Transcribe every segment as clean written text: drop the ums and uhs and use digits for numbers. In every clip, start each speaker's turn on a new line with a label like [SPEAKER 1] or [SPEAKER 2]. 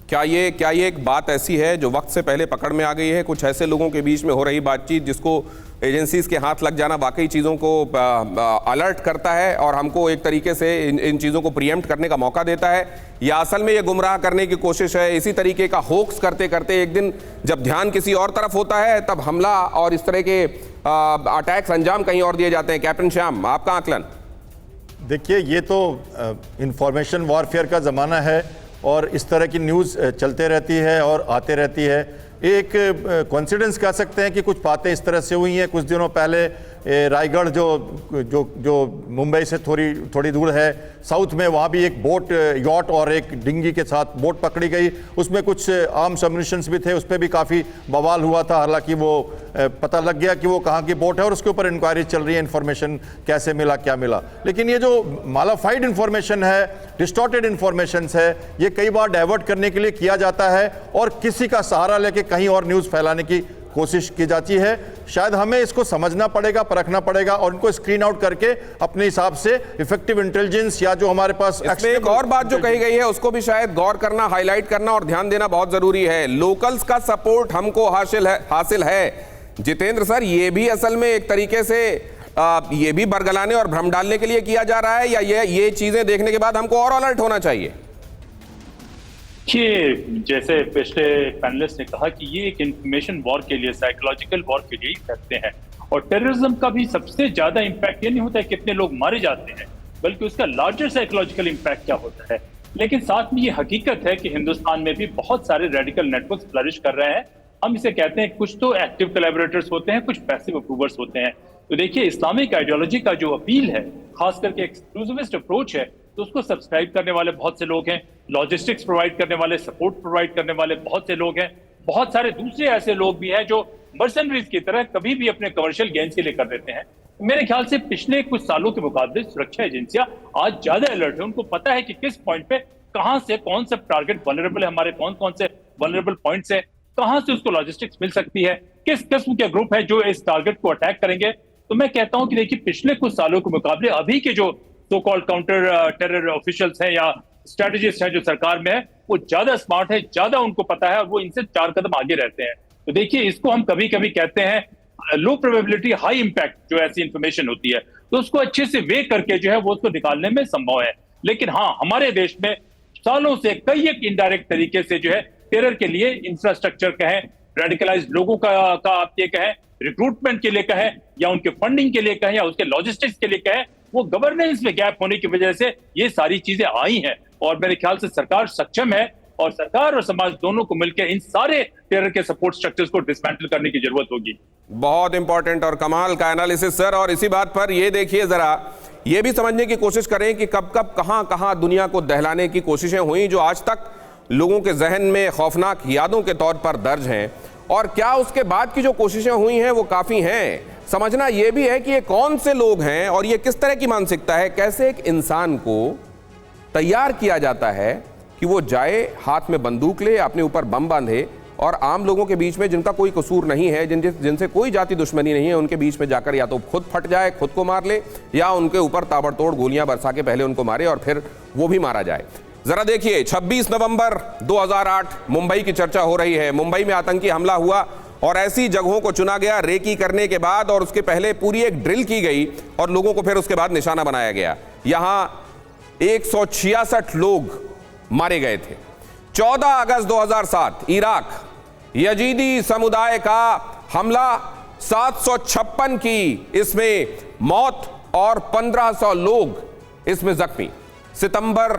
[SPEAKER 1] क्या ये एक बात ऐसी है जो वक्त से पहले पकड़ में आ गई है? कुछ ऐसे लोगों के बीच में हो रही बातचीत जिसको एजेंसीज के हाथ लग जाना वाकई चीज़ों को अलर्ट करता है और हमको एक तरीके से इन चीज़ों को प्रीएम्प्ट करने का मौका देता है, या असल में ये गुमराह करने की कोशिश है? इसी तरीके का होक्स करते करते एक दिन जब ध्यान किसी और तरफ होता है तब हमला और इस तरह के अटैक्स अंजाम कहीं और दिए जाते हैं। कैप्टन श्याम, आपका आकलन?
[SPEAKER 2] देखिए, ये तो इंफॉर्मेशन वॉरफेयर का ज़माना है और इस तरह की न्यूज़ चलते रहती है और आते रहती है। एक कोइंसिडेंस कह सकते हैं कि कुछ बातें इस तरह से हुई हैं। कुछ दिनों पहले रायगढ़ जो मुंबई से थोड़ी दूर है साउथ में, वहाँ भी एक बोट यॉट और एक डिंगी के साथ बोट पकड़ी गई। उसमें कुछ आर्म्स एम्युनिशंस भी थे, उस पर भी काफ़ी बवाल हुआ था। हालांकि वो पता लग गया कि वो कहाँ की बोट है और उसके ऊपर इंक्वायरी चल रही है, इन्फॉर्मेशन कैसे मिला, क्या मिला। लेकिन ये जो मालाफाइड इन्फॉर्मेशन है, डिस्टॉर्टेड इन्फॉर्मेशन है, ये कई बार डाइवर्ट करने के लिए किया जाता है और किसी का सहारा लेके कहीं और न्यूज़ फैलाने की कोशिश की जाती है। शायद हमें इसको समझना पड़ेगा, परखना पड़ेगा और इनको स्क्रीन आउट करके अपने हिसाब से इफेक्टिव इंटेलिजेंस या जो हमारे पास
[SPEAKER 1] एक और बात जो कही गई है उसको भी शायद गौर करना, हाईलाइट करना और ध्यान देना बहुत जरूरी है। लोकल्स का सपोर्ट हमको हासिल है। जितेंद्र सर, ये भी असल में एक तरीके से ये भी बरगलाने और भ्रम डालने के लिए किया जा रहा है, या ये चीजें देखने के बाद हमको और अलर्ट होना चाहिए?
[SPEAKER 3] कि जैसे पिछले पैनलिस्ट ने कहा कि ये एक इंफॉर्मेशन वॉर के लिए, साइकोलॉजिकल वॉर के लिए करते हैं। और टेररिज्म का भी सबसे ज्यादा इंपैक्ट ये नहीं होता है कितने लोग मारे जाते हैं, बल्कि उसका लार्जर साइकोलॉजिकल इंपैक्ट क्या होता है। लेकिन साथ में ये हकीकत है कि हिंदुस्तान में भी बहुत सारे रेडिकल नेटवर्क फ्लरिश कर रहे हैं। हम इसे कहते हैं, कुछ तो एक्टिव कोलैबोरेटर्स होते हैं, कुछ पैसिव अप्रूवर्स होते हैं। तो देखिए, इस्लामिक आइडियोलॉजी का जो अपील है, खास करके एक्सक्लूसिविस्ट अप्रोच है, तो उसको सब्सक्राइब करने वाले बहुत से लोग हैं। लॉजिस्टिक्स प्रोवाइड करने वाले, सपोर्ट प्रोवाइड करने वाले बहुत से लोग हैं। बहुत सारे दूसरे ऐसे लोग भी हैं जो मर्सनरीज की तरह कभी भी अपने कमर्शियल गेन्स के लिए कर देते हैं। मेरे ख्याल से पिछले कुछ सालों के मुकाबले सुरक्षा एजेंसियां आज ज्यादा अलर्ट है। उनको पता है कि किस पॉइंट पे कहां से कौन सा टारगेट वल्नरेबल है, हमारे कौन कौन से वल्नरेबल पॉइंट्स है, कहां से उसको लॉजिस्टिक्स मिल सकती है, किस किस्म के ग्रुप है जो इस टारगेट को अटैक करेंगे। तो मैं कहता हूं कि देखिए, पिछले कुछ सालों के मुकाबले अभी के जो so called counter terror officials हैं या स्ट्रेटेजिस्ट हैं जो सरकार में है, वो ज्यादा स्मार्ट है, ज्यादा उनको पता है और वो इनसे 4 कदम आगे रहते हैं। तो देखिए, इसको हम कभी कभी कहते हैं लो प्रोबेबिलिटी हाई इंपैक्ट जो ऐसी इंफॉर्मेशन होती है, तो उसको अच्छे से वे करके जो है वो उसको निकालने में संभव है। लेकिन हाँ, हमारे देश में सालों से कई एक इनडायरेक्ट तरीके से जो है टेरर के लिए इंफ्रास्ट्रक्चर कहें, रेडिकलाइज्ड लोगों का आप ये कहें, रिक्रूटमेंट के लिए कहें, या उनके फंडिंग के लिए कहें, या उसके लॉजिस्टिक्स के लिए कहें, वो गवर्नेंस में गैप होने की वजह से ये सारी चीजें आई हैं। और मेरे ख्याल से सरकार सक्षम है और सरकार और समाज दोनों को मिलकर इन सारे टेरर के सपोर्ट स्ट्रक्चर्स को डिसमेंटल करने की जरूरत होगी।
[SPEAKER 1] बहुत इंपॉर्टेंट और कमाल का एनालिसिस सर। और इसी बात पर ये देखिए, जरा ये भी समझने की कोशिश करें कि कब कब कहां दुनिया को दहलाने की कोशिशें हुई जो आज तक लोगों के जहन में खौफनाक यादों के तौर पर दर्ज हैं, और क्या उसके बाद की जो कोशिशें हुई हैं वो काफी हैं। समझना यह भी है कि ये कौन से लोग हैं और ये किस तरह की मानसिकता है, कैसे एक इंसान को तैयार किया जाता है कि वो जाए, हाथ में बंदूक ले, अपने ऊपर बम बांधे और आम लोगों के बीच में जिनका कोई कसूर नहीं है, जिनसे कोई जाति दुश्मनी नहीं है, उनके बीच में जाकर या तो खुद फट जाए, खुद को मार ले, या उनके ऊपर ताबड़तोड़ गोलियां बरसा के पहले उनको मारे और फिर वो भी मारा जाए। जरा देखिए, 26 नवंबर 2008 मुंबई की चर्चा हो रही है। मुंबई में आतंकी हमला हुआ और ऐसी जगहों को चुना गया रेकी करने के बाद, और उसके पहले पूरी एक ड्रिल की गई और लोगों को फिर उसके बाद निशाना बनाया गया। यहां 166 लोग मारे गए थे। 14 अगस्त 2007 इराक, यजीदी समुदाय का हमला, 756 की इसमें मौत और 1500 लोग इसमें जख्मी। सितंबर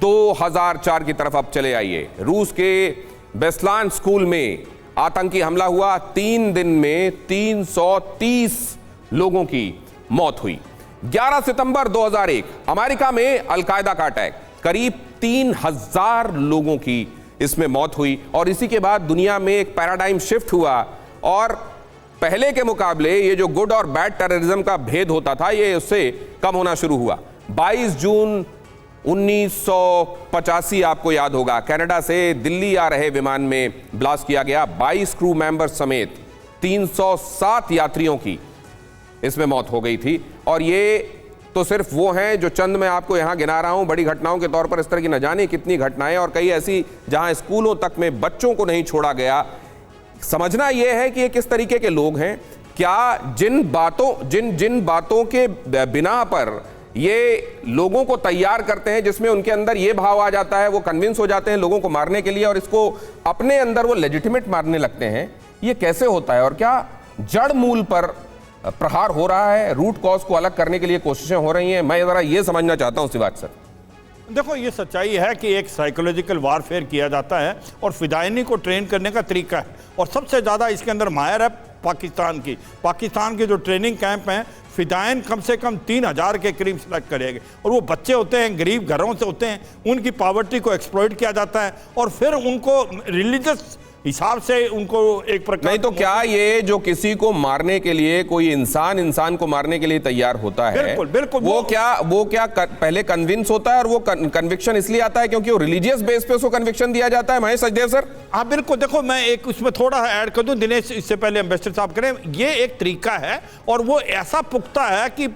[SPEAKER 1] 2004 की तरफ अब चले आइए। रूस के बेस्लान स्कूल में आतंकी हमला हुआ। 3 दिन में 330 लोगों की मौत हुई। 11 सितंबर 2001 अमेरिका में अलकायदा का अटैक, करीब 3000 लोगों की इसमें मौत हुई। और इसी के बाद दुनिया में एक पैराडाइम शिफ्ट हुआ और पहले के मुकाबले ये जो गुड और बैड टेररिज्म का भेद होता था, ये उससे कम होना शुरू हुआ। 22 जून 1985 आपको याद होगा, कनाडा से दिल्ली आ रहे विमान में ब्लास्ट किया गया। 22 क्रू मेंबर्स समेत 307 यात्रियों की इसमें मौत हो गई थी। और ये तो सिर्फ वो हैं जो चंद मैं आपको यहां गिना रहा हूं बड़ी घटनाओं के तौर पर। इस तरह की न जाने कितनी घटनाएं और कई ऐसी जहां स्कूलों तक में बच्चों को नहीं छोड़ा गया। समझना यह है कि ये किस तरीके के लोग हैं। क्या जिन बातों के बिना पर ये लोगों को तैयार करते हैं, जिसमें उनके अंदर ये भाव आ जाता है, वो कन्विंस हो जाते हैं लोगों को मारने के लिए और इसको अपने अंदर वो लेजिटिमेट मारने लगते हैं, ये कैसे होता है? और क्या जड़ मूल पर प्रहार हो रहा है? रूट कॉज को अलग करने के लिए कोशिशें हो रही हैं? मैं जरा ये समझना चाहता हूं सिवाज सर।
[SPEAKER 4] देखो, ये सच्चाई है कि एक साइकोलॉजिकल वारफेयर किया जाता है और फिदायनी को ट्रेन करने का तरीका है, और सबसे ज़्यादा इसके अंदर माहिर है पाकिस्तान के जो ट्रेनिंग कैंप हैं, फिदायन कम से कम 3000 के करीब सेलेक्ट करेंगे, और वो बच्चे होते हैं, गरीब घरों से होते हैं, उनकी पॉवर्टी को एक्सप्लॉइट किया जाता है और फिर उनको रिलीजियस हिसाब से उनको एक प्रकार।
[SPEAKER 1] नहीं तो क्या ये जो किसी को मारने के लिए कोई इंसान को मारने के लिए तैयार होता है,
[SPEAKER 4] बिल्कुल
[SPEAKER 1] वो क्या पहले कन्विंस होता है और वो कन्विक्शन इसलिए आता है क्योंकि वो रिलीजियस बेस पे उसको कन्विक्शन दिया जाता है? महेश सचदेव सर।
[SPEAKER 4] हाँ बिल्कुल। देखो, मैं एक उसमें थोड़ा ऐड कर दूं, दिनेश इससे पहले एम्बेसडर साहब करें, ये एक तरीका है और वो ऐसा पुख्ता है कि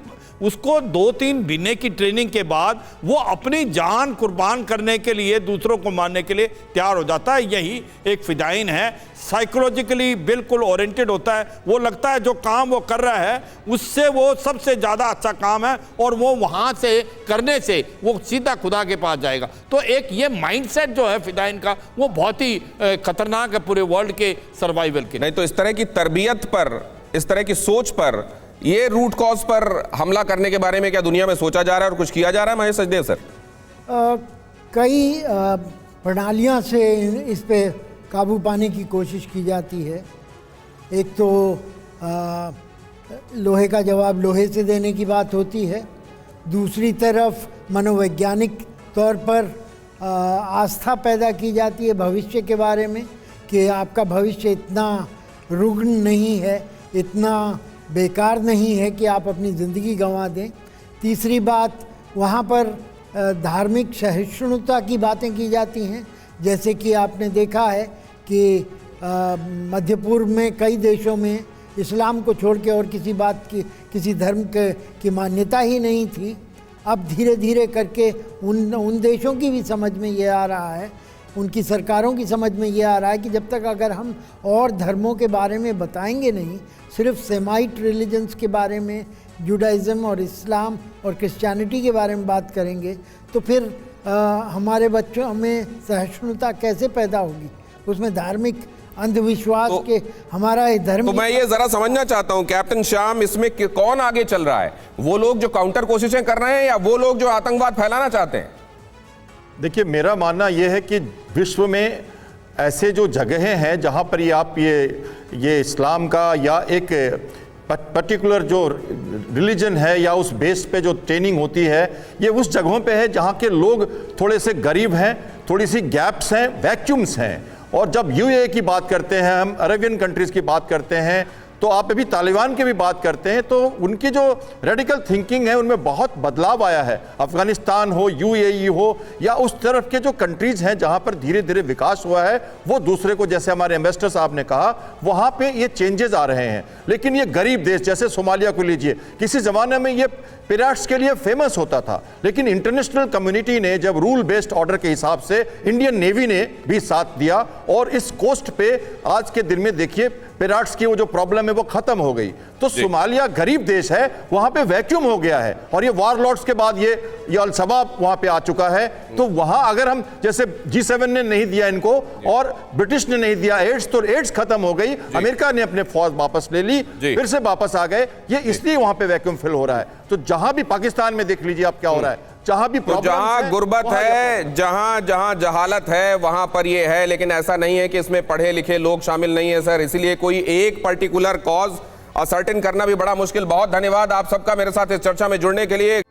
[SPEAKER 4] उसको 2-3 महीने की ट्रेनिंग के बाद वो अपनी जान कुर्बान करने के लिए, दूसरों को मारने के लिए तैयार हो जाता है। यही एक फिदाइन है, साइकोलॉजिकली बिल्कुल ओरिएंटेड होता है। वो लगता है जो काम वो कर रहा है उससे वो सबसे ज़्यादा अच्छा काम है और वो वहाँ से करने से वो सीधा खुदा के पास जाएगा। तो एक ये माइंडसेट जो है फिदाइन का, वो बहुत ही खतरनाक है पूरे वर्ल्ड के सर्वाइवल के।
[SPEAKER 1] नहीं तो इस तरह की तरबियत पर, इस तरह की सोच पर, ये रूट कॉज पर हमला करने के बारे में क्या दुनिया में सोचा जा रहा है और कुछ किया जा रहा है? महेश सचदेव सर।
[SPEAKER 5] कई प्रणालियां से इस पे काबू पाने की कोशिश की जाती है। एक तो लोहे का जवाब लोहे से देने की बात होती है, दूसरी तरफ मनोवैज्ञानिक तौर पर आस्था पैदा की जाती है भविष्य के बारे में कि आपका भविष्य इतना रुग्ण नहीं है, इतना बेकार नहीं है कि आप अपनी ज़िंदगी गंवा दें। तीसरी बात, वहाँ पर धार्मिक सहिष्णुता की बातें की जाती हैं, जैसे कि आपने देखा है कि मध्य पूर्व में कई देशों में इस्लाम को छोड़ के और किसी बात की, किसी धर्म की मान्यता ही नहीं थी। अब धीरे धीरे करके उन देशों की भी समझ में ये आ रहा है, उनकी सरकारों की समझ में ये आ रहा है कि जब तक अगर हम और धर्मों के बारे में बताएंगे नहीं, सिर्फ सेमाइट रिलीजन्स के बारे में, जुडाइज़म और इस्लाम और क्रिश्चियनिटी के बारे में बात करेंगे, तो फिर हमारे बच्चों में सहिष्णुता कैसे पैदा होगी? उसमें धार्मिक अंधविश्वास के हमारा धर्म।
[SPEAKER 1] तो मैं ये जरा समझना चाहता हूं कैप्टन श्याम, इसमें कौन आगे चल रहा है? वो लोग जो काउंटर कोशिशें कर रहे हैं या वो लोग जो आतंकवाद फैलाना चाहते हैं?
[SPEAKER 2] देखिए, मेरा मानना यह है कि विश्व में ऐसे जो जगहें हैं जहां पर ये इस्लाम का या एक पर्टिकुलर जो रिलीजन है या उस बेस पे जो ट्रेनिंग होती है, ये उस जगहों पे है जहां के लोग थोड़े से गरीब हैं, थोड़ी सी गैप्स हैं, वैक्यूम्स हैं। और जब यूएई की बात करते हैं, हम अरेबियन कंट्रीज़ की बात करते हैं, तो आप अभी तालिबान की भी बात करते हैं, तो उनकी जो रेडिकल थिंकिंग है उनमें बहुत बदलाव आया है। अफगानिस्तान हो, यूएई हो, या उस तरफ के जो कंट्रीज़ हैं जहां पर धीरे धीरे विकास हुआ है, वो दूसरे को, जैसे हमारे एम्बेसडर साहब ने कहा, वहां पे ये चेंजेस आ रहे हैं। लेकिन ये गरीब देश जैसे सोमालिया को लीजिए, किसी ज़माने में ये पिराट्स के लिए फेमस होता था, लेकिन इंटरनेशनल कम्युनिटी ने जब रूल बेस्ड ऑर्डर के हिसाब से इंडियन नेवी ने भी साथ दिया और इस कोस्ट पे आज के दिन में देखिए पिराट्स की वो जो प्रॉब्लम है वो खत्म हो गई। तो सोमालिया गरीब देश है, वहां पे वैक्यूम हो गया है और ये वॉरलॉर्ड्स के बाद ये अल शबाब वहां पे आ चुका है। तो वहां अगर हम, जैसे G7 ने नहीं दिया इनको और ब्रिटिश ने नहीं दिया एड्स, तो एड्स खत्म हो गई, अमेरिका ने अपने फौज वापस ले ली, फिर से वापस आ गए, ये इसलिए वहां पे वैक्यूम फिल हो रहा है। तो जहां भी पाकिस्तान में देख लीजिए आप क्या हो रहा है, जहां भी
[SPEAKER 1] तो जहां गुर्बत है, जहां जहालत है, वहां पर ये है। लेकिन ऐसा नहीं है कि इसमें पढ़े लिखे लोग शामिल नहीं है सर, इसीलिए कोई एक पर्टिकुलर कॉज असर्टेन करना भी बड़ा मुश्किल। बहुत धन्यवाद आप सबका मेरे साथ इस चर्चा में जुड़ने के लिए।